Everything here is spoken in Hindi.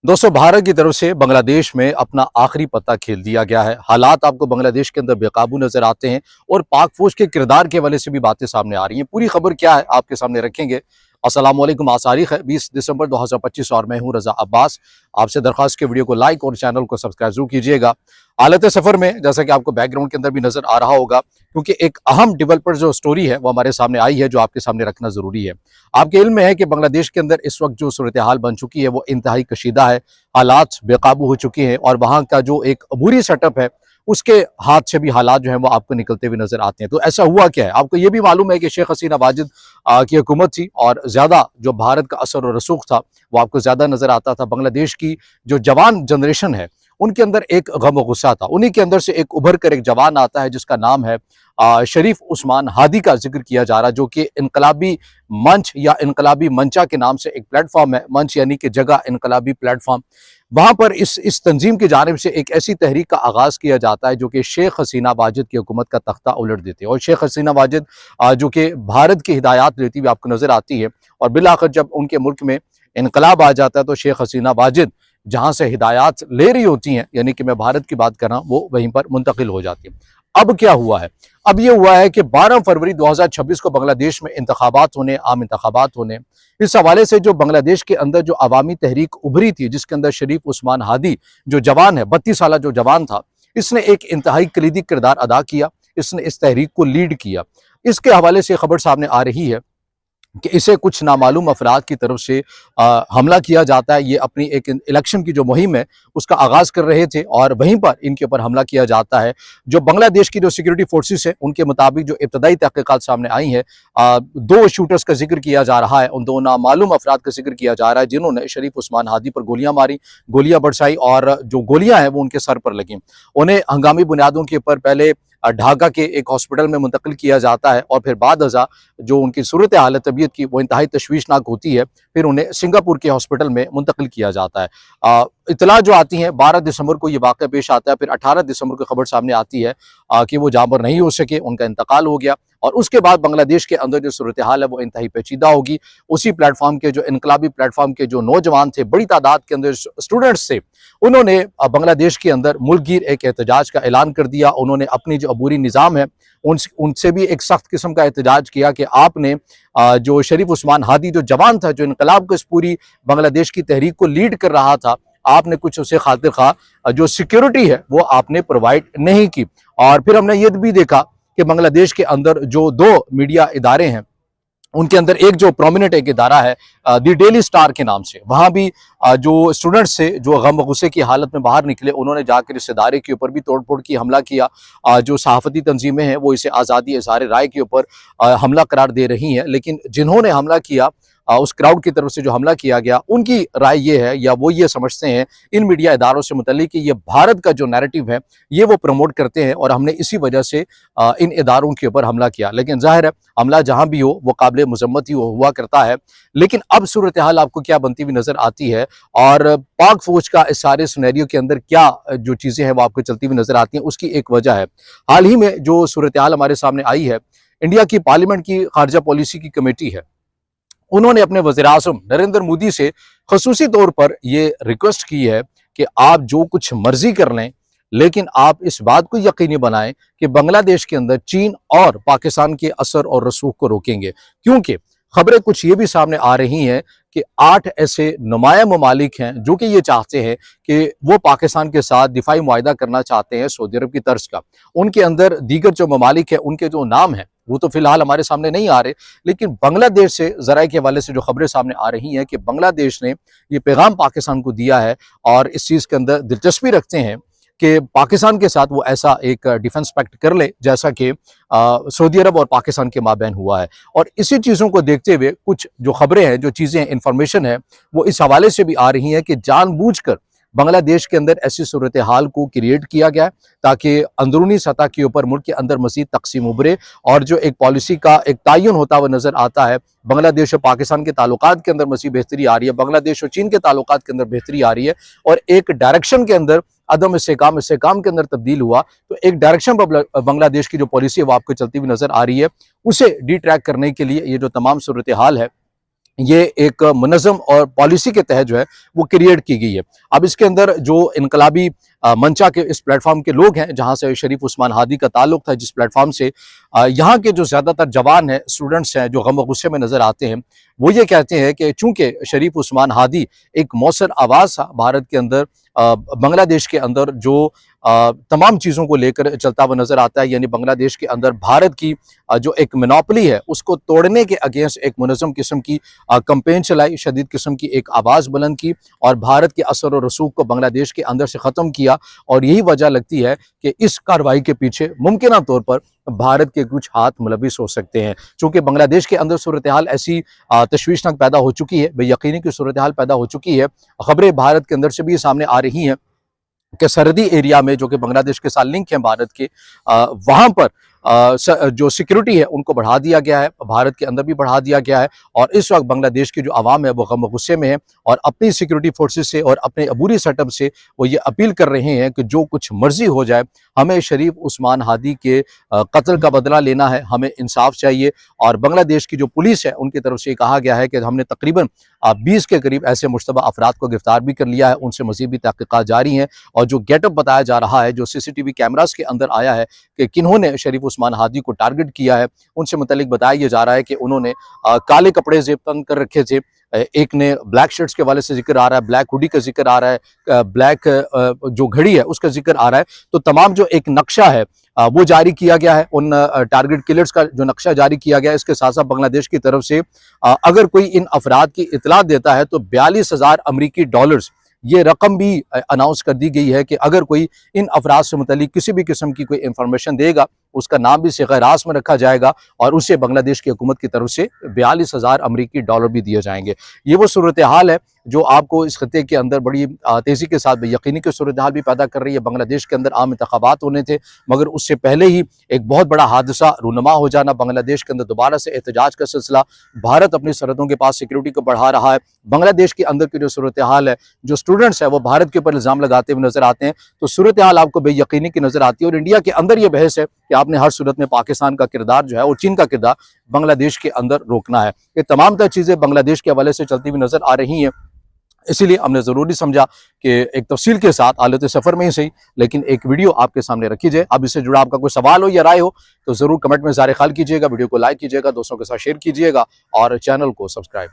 दोस्तों, भारत की तरफ से बांग्लादेश में अपना आखिरी पत्ता खेल दिया गया है। हालात आपको बांग्लादेश के अंदर बेकाबू नजर आते हैं और पाक फौज के किरदार के हवाले से भी बातें सामने आ रही हैं। पूरी खबर क्या है आपके सामने रखेंगे। अस्सलाम वालेकुम। आज तारीख है 20 दिसंबर 2025 और मैं हूं रजा अब्बास। आपसे दरख्वास्त के वीडियो को लाइक और चैनल को सब्सक्राइब जरूर कीजिएगा। हालत सफर में जैसा कि आपको बैकग्राउंड के अंदर भी नजर आ रहा होगा, क्योंकि एक अहम डेवलपर जो स्टोरी है वो हमारे सामने आई है, जो आपके सामने रखना जरूरी है। आपके इल्म में है कि बांग्लादेश के अंदर इस वक्त जो सूरत हाल बन चुकी है वो इंतहाई कशीदा है। हालात बेकाबू हो चुके हैं और वहां का जो एक अबूरी सेटअप है उसके हाथ से भी हालात जो है वो आपको निकलते हुए नजर आते हैं। तो ऐसा हुआ क्या है, आपको ये भी मालूम है कि शेख हसीना वाजिद की हुकूमत थी और ज्यादा जो भारत का असर और रसूख था वो आपको ज्यादा नजर आता था। बांग्लादेश की जो जवान जनरेशन है उनके अंदर एक गम और गुस्सा था। उन्हीं के अंदर से एक उभर कर एक जवान आता है जिसका नाम है शरीफ उस्मान हादी का जिक्र किया जा रहा है, जो कि इनकलाबी मंच या इनकलाबी मंचा के नाम से एक प्लेटफॉर्म है। मंच यानी कि जगह, इनकलाबी प्लेटफॉर्म। वहां पर इस तंजीम की जानिब से एक ऐसी तहरीक का आगाज किया जाता है जो कि शेख हसीना वाजिद की हुकूमत का तख्ता उलट देती है। और शेख हसीना वाजिद जो कि भारत की हिदायत लेती हुई आपको नजर आती है और बिलाखिर जब उनके मुल्क में इनकलाब आ जाता है तो शेख हसीना वाजिद जहां से हिदायत ले रही होती हैं, यानी कि मैं भारत की बात कर रहा हूं, वो वहीं पर मुंतकिल हो जाती है। अब क्या हुआ है? अब ये हुआ है कि 12 फरवरी 2026 को बांग्लादेश में इंतखाबात होने, आम इंतखाबात होने। इस हवाले से जो बांग्लादेश के अंदर जो अवामी तहरीक उभरी थी, जिसके अंदर शरीफ उस्मान हादी जो जवान है, 32 साल जो जवान था, इसने एक इंतहाई कलीदी किरदार अदा किया। इसने इस तहरीक को लीड किया। इसके हवाले से खबर सामने आ रही है कि इसे कुछ नामालूम अफराद की तरफ से हमला किया जाता है। ये अपनी एक इलेक्शन की जो मुहिम है उसका आगाज कर रहे थे और वहीं पर इनके ऊपर हमला किया जाता है। जो बांग्लादेश की जो सिक्योरिटी फोर्सेस है उनके मुताबिक जो इब्तदाई तहकीकात सामने आई है, दो शूटर्स का जिक्र किया जा रहा है। उन दो नामालूम अफराद का जिक्र किया जा रहा है जिन्होंने शरीफ उस्मान हादी पर गोलियां मारी, गोलियां बरसाई और जो गोलियां हैं वो उनके सर पर लगी। उन्हें हंगामी बुनियादों के ऊपर पहले ढाका के एक हॉस्पिटल में मुंतकिल किया जाता है और फिर बाद अज़ा जो उनकी सूरत हालत तबीयत की वो इंतहाई तशवीशनाक होती है, फिर उन्हें सिंगापुर के हॉस्पिटल में मुंतकिल किया जाता है। इतला जो आती है 12 दिसंबर को ये वाक़या पेश आता है। फिर 18 दिसंबर को खबर सामने आती है कि वो जहाँ पर नहीं हो सके, उनका इंतकाल हो गया। और उसके बाद बांग्लादेश के अंदर जो सूरत हाल है वो इंतहाई पेचीदा होगी। उसी प्लेटफॉर्म के जो इनकलाबी प्लेटफॉर्म के जो नौजवान थे, बड़ी तादाद के अंदर स्टूडेंट्स थे, उन्होंने बांग्लादेश के अंदर मुल्कगीर एक एहतजाज का ऐलान कर दिया। उन्होंने अपनी जो अबूरी निज़ाम है उनसे भी एक सख्त किस्म का एहतजाज किया कि आपने जो शरीफ उस्मान हादी जो जवान था, जो इनकलाब को इस पूरी बांग्लादेश की तहरीक को लीड कर रहा था, आपने कुछ उसे खातिर खा जो सिक्योरिटी है वो आपने प्रोवाइड नहीं की। और फिर हमने ये भी देखा कि बांग्लादेश के अंदर जो दो मीडिया इदारे हैं उनके अंदर एक जो प्रोमिनेंट एक इदारा है दी डेली स्टार के नाम से, वहाँ भी जो स्टूडेंट्स से जो गम गुस्से की हालत में बाहर निकले, उन्होंने जाकर इस इदारे के ऊपर भी तोड़ फोड़ की हमला किया। जो सहाफ़ती तंजीमें हैं वो इसे आज़ादी इज़हार राय के ऊपर हमला करार दे रही हैं, लेकिन जिन्होंने हमला किया उस क्राउड की तरफ से जो हमला किया गया, उनकी राय ये है या वो ये समझते हैं इन मीडिया इदारों से मुतल्लिक कि ये भारत का जो नैरेटिव है ये वो प्रमोट करते हैं और हमने इसी वजह से इन इदारों के ऊपर हमला किया। लेकिन जाहिर है हमला जहां भी हो वो काबिल मजम्मत ही हुआ करता है। लेकिन अब सूरत हाल आपको क्या बनती हुई नजर आती है और पाक फौज का इस सारे सिनेरियो के अंदर क्या जो चीजें हैं वो आपको चलती हुई नजर आती हैं, उसकी एक वजह है हाल ही में जो सूरत हाल हमारे सामने आई है। इंडिया की पार्लियामेंट की खारजा पॉलिसी की कमेटी है, उन्होंने अपने वज़ीर-ए-आज़म नरेंद्र मोदी से ख़ुसूसी तौर पर यह रिक्वेस्ट की है कि आप जो कुछ मर्जी कर लें, लेकिन आप इस बात को यकीनी बनाएं कि बांग्लादेश के अंदर चीन और पाकिस्तान के असर और रसूख को रोकेंगे। क्योंकि खबरें कुछ ये भी सामने आ रही हैं कि 8 ऐसे नुमाया ममालिक हैं जो कि ये चाहते हैं कि वो पाकिस्तान के साथ दिफाई मुआहदा करना चाहते हैं सऊदी अरब की तर्ज का। उनके अंदर दीगर जो ममालिक हैं उनके जो नाम हैं वो तो फिलहाल हमारे सामने नहीं आ रहे, लेकिन बांग्लादेश से ज़राए के हवाले से जो खबरें सामने आ रही हैं कि बांग्लादेश ने ये पैगाम पाकिस्तान को दिया है और इस चीज़ के अंदर दिलचस्पी रखते हैं कि पाकिस्तान के साथ वो ऐसा एक डिफेंस पैक्ट कर ले जैसा कि सऊदी अरब और पाकिस्तान के माबैन हुआ है। और इसी चीज़ों को देखते हुए कुछ जो खबरें हैं, जो चीज़ें इंफॉर्मेशन है, वो इस हवाले से भी आ रही हैं कि जानबूझकर बांग्लादेश के अंदर ऐसी सूरत हाल को क्रिएट किया गया है ताकि अंदरूनी सतह के ऊपर मुल्क के अंदर मज़ीद तकसीम उभरे और जो एक पॉलिसी का एक तयन होता हुआ नज़र आता है। बांग्लादेश और पाकिस्तान के ताल्लुकात के अंदर मज़ीद बेहतरी आ रही है, बांग्लादेश और चीन के ताल्लुकात के अंदर बेहतरी आ रही है और एक डायरेक्शन के अंदर अदम इस्तेहकाम के अंदर तब्दील हुआ। तो एक डायरेक्शन बांग्लादेश की जो पॉलिसी है वो आपको चलती हुई नज़र आ रही है, उसे डिट्रैक करने के लिए ये जो तमाम सूरत हाल है ये एक मुनज़्ज़म और पॉलिसी के तहत जो है वो क्रिएट की गई है। अब इसके अंदर जो इनकलाबी मंचा के इस प्लेटफॉर्म के लोग हैं, जहाँ से शरीफ उस्मान हादी का ताल्लुक था, जिस प्लेटफॉर्म से यहाँ के जो ज़्यादातर जवान हैं, स्टूडेंट्स हैं, जो गम और गुस्से में नज़र आते हैं, वो ये कहते हैं कि चूंकि शरीफ उस्मान हादी एक मौसर आवाज़ था भारत के अंदर, बांग्लादेश के अंदर जो तमाम चीज़ों को लेकर चलता हुआ नजर आता है, यानी बांग्लादेश के अंदर भारत की जो एक मोनोपोली है उसको तोड़ने के अगेंस्ट एक मुनज़्ज़म किस्म की कंपेन चलाई, शदीद किस्म की एक आवाज़ बुलंद की और भारत के असर और रसूख को बांग्लादेश के अंदर से ख़त्म किया। और यही वजह लगती है कि इस कार्रवाई के पीछे मुमकिन तौर पर भारत के कुछ हाथ मुलविस हो सकते हैं। चूँकि बांग्लादेश के अंदर सूरत हाल ऐसी तशवीशनाक पैदा हो चुकी है, बेयकीनी की सूरत हाल पैदा हो चुकी है। खबरें भारत के अंदर से भी सामने आ रही हैं कि सरहदी एरिया में, जो कि बांग्लादेश के साथ लिंक है भारत के, वहाँ पर जो सिक्योरिटी है उनको बढ़ा दिया गया है, भारत के अंदर भी बढ़ा दिया गया है। और इस वक्त बांग्लादेश की जो आवाम है वो गम गुस्से में है और अपनी सिक्योरिटी फोर्सेस से और अपने अबूरी सेटअप से वो ये अपील कर रहे हैं कि जो कुछ मर्जी हो जाए, हमें शरीफ उस्मान हादी के कत्ल का बदला लेना है, हमें इंसाफ चाहिए। और बांग्लादेश की जो पुलिस है उनकी तरफ से कहा गया है कि हमने तकरीबन 20 के करीब ऐसे मुश्तबा अफराद को गिरफ्तार भी कर लिया है, उनसे मजीद भी तहकीकात जारी हैं। और जो गेटअप बताया जा रहा है, जो CCTV कैमरास के अंदर आया है कि किन्होंने शरीफ उस्मान हादी को टारगेट किया है, उनसे मुतल्लिक बताया जा रहा है कि उन्होंने काले कपड़े जेब तंग कर रखे थे, एक ने ब्लैक शर्ट्स के वाले से जिक्र आ रहा है, ब्लैक हुडी का जिक्र आ रहा है, ब्लैक जो घड़ी है उसका जिक्र आ रहा है। तो तमाम जो एक नक्शा है वो जारी किया गया है, उन टारगेट किलर्स का जो नक्शा जारी किया गया है। इसके साथ साथ बांग्लादेश की तरफ से अगर कोई इन अफराद की इतला देता है तो 42,000 अमरीकी डॉलर्स, ये रकम भी अनाउंस कर दी गई है कि अगर कोई इन अफराद से मुतल्लिक किसी भी किस्म की कोई इंफॉर्मेशन देगा, उसका नाम भी सिग़ारास में रखा जाएगा और उसे बांग्लादेश की हुकूमत की तरफ से 42,000 अमरीकी डॉलर भी दिए जाएंगे। ये वो सूरत हाल है जो आपको इस खत्े के अंदर बड़ी तेज़ी के साथ यकीनी की सूरत हाल भी पैदा कर रही है। बांग्लादेश के अंदर आम इंतखाबात होने थे, मगर उससे पहले ही एक बहुत बड़ा हादसा रूनुमा हो जाना, बांग्लादेश के अंदर दोबारा से एहतजाज का सिलसिला, भारत अपनी सरहदों के पास सिक्योरिटी को बढ़ा रहा है। बांग्लादेश के अंदर की जो सूरत हाल है, जो स्टूडेंट्स है वो भारत के ऊपर इल्ज़ाम लगाते हुए नजर आते हैं, तो सूरत हाल आपको बेयकीनी की नजर आती है। और इंडिया के अंदर ये बहस है कि आपने हर सूरत में पाकिस्तान का किरदार जो है और चीन का किरदार बांग्लादेश के अंदर रोकना है। ये तमाम तर चीज़ें बांग्लादेश के हवाले से चलती हुई नजर आ रही हैं। इसीलिए हमने ज़रूरी समझा कि एक तफसील के साथ आलत सफ़र में ही सही, लेकिन एक वीडियो आपके सामने रखी जाए। अब इससे जुड़ा आपका कोई सवाल हो या राय हो तो ज़रूर कमेंट में ज़ाहिर ख्याल कीजिएगा, वीडियो को लाइक कीजिएगा, दोस्तों के साथ शेयर कीजिएगा और चैनल को सब्सक्राइब